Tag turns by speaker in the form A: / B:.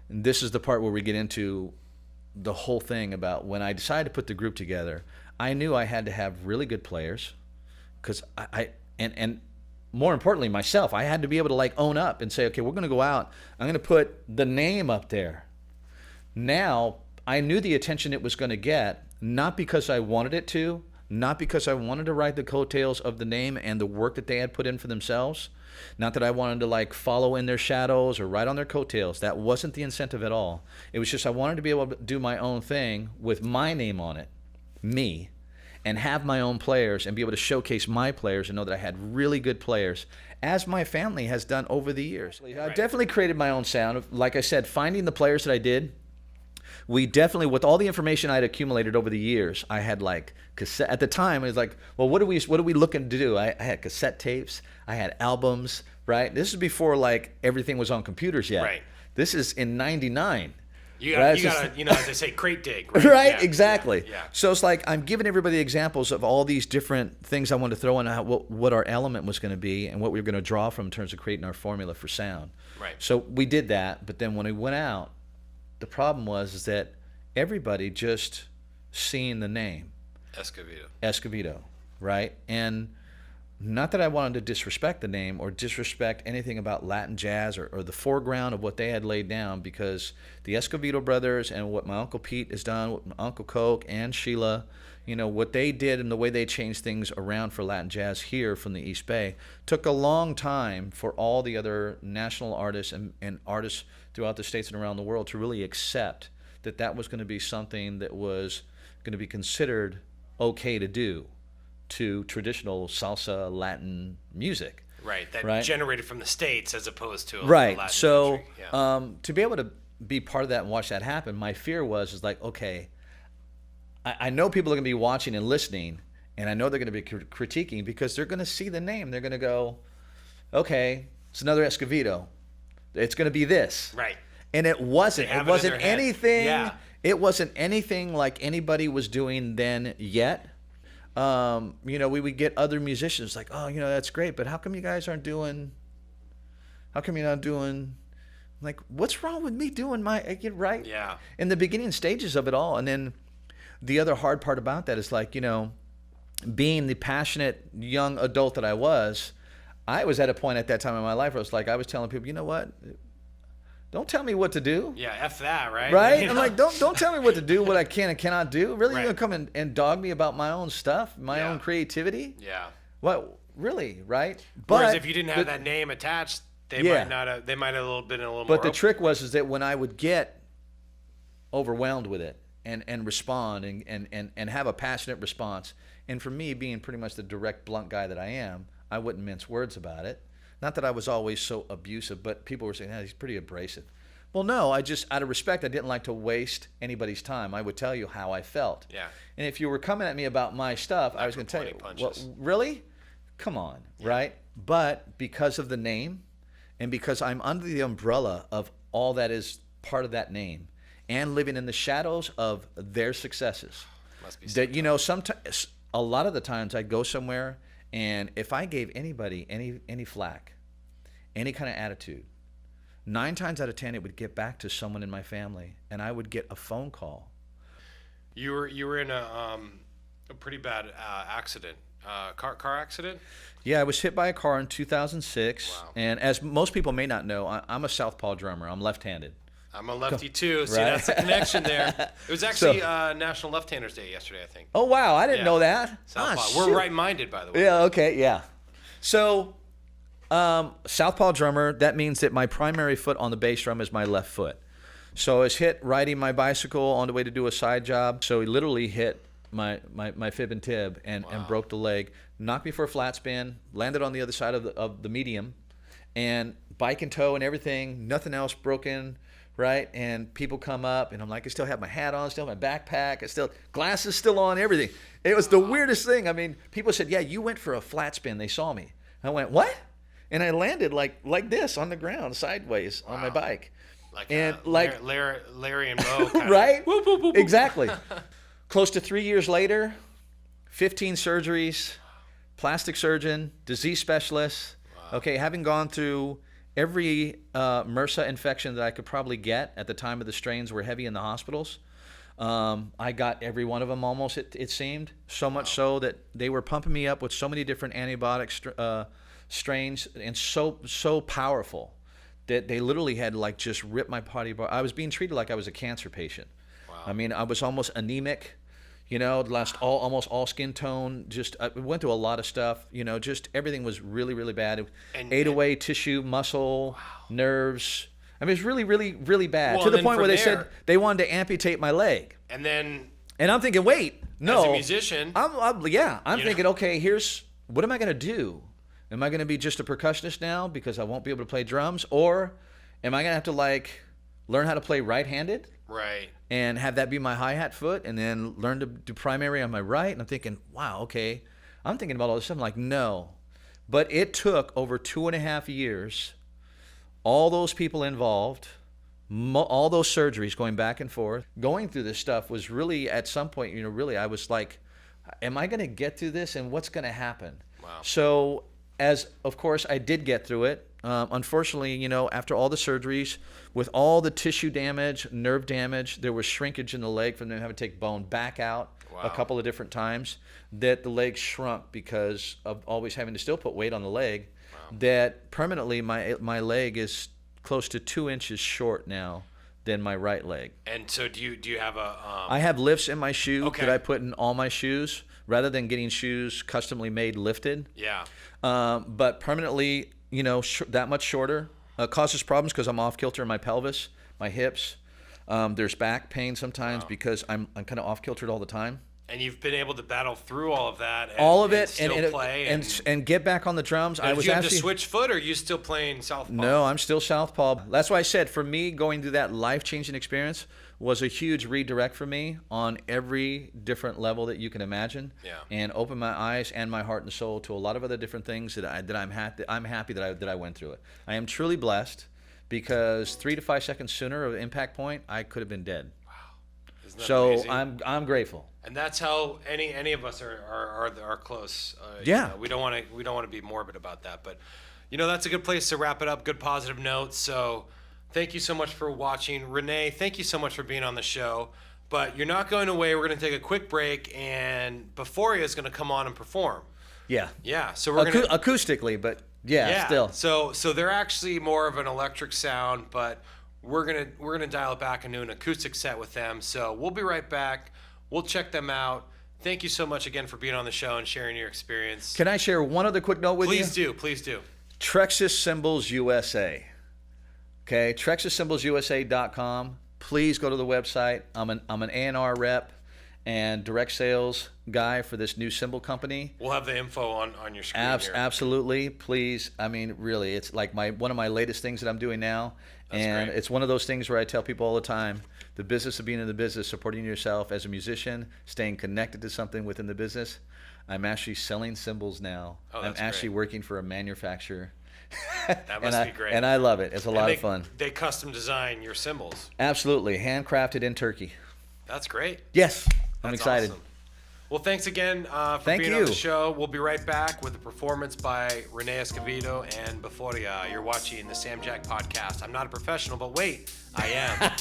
A: and this is the part where we get into the whole thing about when I decided to put the group together, I knew I had to have really good players because and more importantly myself, I had to be able to like own up and say, okay, we're going to go out. I'm going to put the name up there. Now, I knew the attention it was going to get, not because I wanted it to, not because I wanted to ride the coattails of the name and the work that they had put in for themselves. Not that I wanted to like follow in their shadows or ride on their coattails. That wasn't the incentive at all. It was just I wanted to be able to do my own thing with my name on it, me, and have my own players and be able to showcase my players and know that I had really good players, as my family has done over the years. I definitely created my own sound. Like I said, finding the players that I did, we definitely, with all the information I'd accumulated over the years, I had like cassette. At the time, it was like, well, what are we looking to do? I had cassette tapes, I had albums, right? This is before like everything was on computers yet.
B: Right.
A: This is in '99.
B: You gotta, as they say, crate dig.
A: Right,
B: Right?
A: Yeah, exactly.
B: Yeah.
A: So it's like I'm giving everybody examples of all these different things I wanted to throw in, what our element was going to be and what we were going to draw from in terms of creating our formula for sound.
B: Right.
A: So we did that, but then when we went out, the problem is that everybody just seen the name Escovedo, right? And not that I wanted to disrespect the name or disrespect anything about Latin jazz or the foreground of what they had laid down, because the Escovedo brothers and what my Uncle Pete has done, what my Uncle Coke and Sheila, what they did and the way they changed things around for Latin jazz here from the East Bay took a long time for all the other national artists and artists throughout the states and around the world to really accept that that was going to be something that was going to be considered okay to do to traditional salsa Latin music.
B: Right, that generated from the States as opposed to
A: right.
B: Latin
A: So
B: country. Yeah.
A: To be able to be part of that and watch that happen, my fear is like, okay, I know people are going to be watching and listening, and I know they're going to be critiquing because they're going to see the name. They're going to go, okay, it's another Escovedo. It's going to be this.
B: Right.
A: And it wasn't. It wasn't anything.
B: Yeah.
A: It wasn't anything like anybody was doing then yet. We would get other musicians like, oh, that's great, but how come you guys aren't doing? How come you're not doing? Like, what's wrong with me doing right?
B: Yeah.
A: In the beginning stages of it all, and then the other hard part about that is like, being the passionate young adult that I was at a point at that time in my life where I was telling people, you know what? Don't tell me what to do.
B: Yeah, F that, right?
A: Right? I'm like, don't tell me what to do, what I can and cannot do. Really,
B: Right.
A: you're going to come and dog me about my own stuff, my own creativity?
B: Yeah.
A: What? Really, right?
B: Whereas if you didn't have that name attached, they might have been a little more.
A: But the trick was that when I would get overwhelmed with it and respond and have a passionate response, and for me being pretty much the direct, blunt guy that I am, I wouldn't mince words about it. Not that I was always so abusive, but people were saying, he's pretty abrasive. Well, no, I just, out of respect, I didn't like to waste anybody's time. I would tell you how I felt.
B: Yeah.
A: And if you were coming at me about my stuff, I was going to tell you, well, really? Come on, right? But because of the name and because I'm under the umbrella of all that is part of that name and living in the shadows of their successes,
B: Must be
A: that, sometimes, a lot of the times I'd go somewhere, and if I gave anybody any flack, any kind of attitude, 9 times out of 10 it would get back to someone in my family, and I would get a phone call.
B: You were in a pretty bad accident, car accident.
A: Yeah, I was hit by a car in 2006,
B: Wow.
A: and as most people may not know, I'm a southpaw drummer. I'm left-handed.
B: I'm a lefty too. See,
A: Right.
B: that's the connection there. It was actually National Left-Handers Day yesterday, I think.
A: Oh wow, I didn't know that.
B: Southpaw. We're right-minded, by the way.
A: Yeah. Okay. Yeah. So, southpaw drummer. That means that my primary foot on the bass drum is my left foot. So I was hit riding my bicycle on the way to do a side job. So he literally hit my fib and tib and broke the leg, knocked me for a flat spin, landed on the other side of the medium, and bike and tow and everything. Nothing else broken. Right, and people come up, and I'm like, I still have my hat on, still have my backpack, glasses still on, everything. It was the weirdest thing. I mean, people said, "Yeah, you went for a flat spin." They saw me. I went, "What?" And I landed like this on the ground, sideways on my bike.
B: Like Larry and Moe.
A: Right? Whoop, whoop, whoop, whoop. Exactly. Close to 3 years later, 15 surgeries, plastic surgeon, disease specialist. Wow. Okay, having gone through MRSA infection that I could probably get at the time of the strains were heavy in the hospitals. I got every one of them almost, it seemed. So much so that they were pumping me up with so many different antibiotic strains, and so powerful that they literally had like just ripped my body apart. I was being treated like I was a cancer patient.
B: Wow.
A: I mean, I was almost anemic, lost almost all skin tone. Just I went through a lot of stuff. Just everything was really, really bad. It ate away tissue, muscle, nerves. I mean, it's really, really, really bad, to the point where they said they wanted to amputate my leg.
B: And
A: I'm thinking, wait, no.
B: As a musician,
A: I'm thinking, okay, what am I going to do? Am I going to be just a percussionist now because I won't be able to play drums, or am I going to have to like learn how to play right-handed?
B: Right.
A: And have that be my hi-hat foot, and then learn to do primary on my right? And I'm thinking, wow, okay. I'm thinking about all this stuff. I'm like, no. But it took over 2.5 years. All those people involved, all those surgeries going back and forth, going through this stuff was really, at some point, really, I was like, am I going to get through this, and what's going to happen?
B: Wow.
A: So, of course, I did get through it. Unfortunately, after all the surgeries, with all the tissue damage, nerve damage, there was shrinkage in the leg from them having to take bone back out a couple of different times, that the leg shrunk because of always having to still put weight on the leg. That permanently my leg is close to 2 inches short now than my right leg.
B: And so do you have a
A: I have lifts in my shoe
B: Okay.
A: that I put in all my shoes, rather than getting shoes customly made lifted.
B: Yeah.
A: But permanently, that much shorter causes problems because I'm off kilter in my pelvis, my hips. There's back pain sometimes because I'm kind of off kiltered all the time.
B: And you've been able to battle through all of that.
A: And
B: still play
A: and get back on the drums.
B: Did you have to switch foot, or are you still playing southpaw?
A: No, I'm still southpaw. That's why I said, for me, going through that life-changing experience was a huge redirect for me on every different level that you can imagine.
B: Yeah.
A: And opened my eyes and my heart and soul to a lot of other different things that I'm happy that I went through it. I am truly blessed, because 3 to 5 seconds sooner of impact point, I could have been dead.
B: Wow. Isn't that
A: So
B: amazing?
A: I'm grateful.
B: And that's how any of us are close.
A: Yeah.
B: We don't want to be morbid about that, but that's a good place to wrap it up. Good positive note. So thank you so much for watching, Rene. Thank you so much for being on the show. But you're not going away. We're going to take a quick break, and Beforia is going to come on and perform.
A: Yeah.
B: Yeah. So we're going to
A: acoustically, but still.
B: So they're actually more of an electric sound, but we're gonna dial it back into an acoustic set with them. So we'll be right back. We'll check them out. Thank you so much again for being on the show and sharing your experience.
A: Can I share one other quick note with you?
B: Please do.
A: Trexas Cymbals USA. Okay, TrexasCymbalsUSA.com. Please go to the website. I'm an A&R rep and direct sales guy for this new cymbal company.
B: We'll have the info on your screen here.
A: Absolutely. Please. I mean, really, it's like one of my latest things that I'm doing now. And it's one of those things where I tell people all the time, the business of being in the business, supporting yourself as a musician, staying connected to something within the business. I'm actually selling cymbals now. I'm actually working for a manufacturer.
B: That must be great.
A: And I love it. It's a lot of fun.
B: They custom design your cymbals.
A: Absolutely. Handcrafted in Turkey.
B: That's great.
A: Yes. I'm excited.
B: Awesome. Well, thanks again for being on the show. We'll be right back with a performance by Rene Escovedo and Beforia. You're watching the Sam Jack Podcast. I'm not a professional, but wait, I am.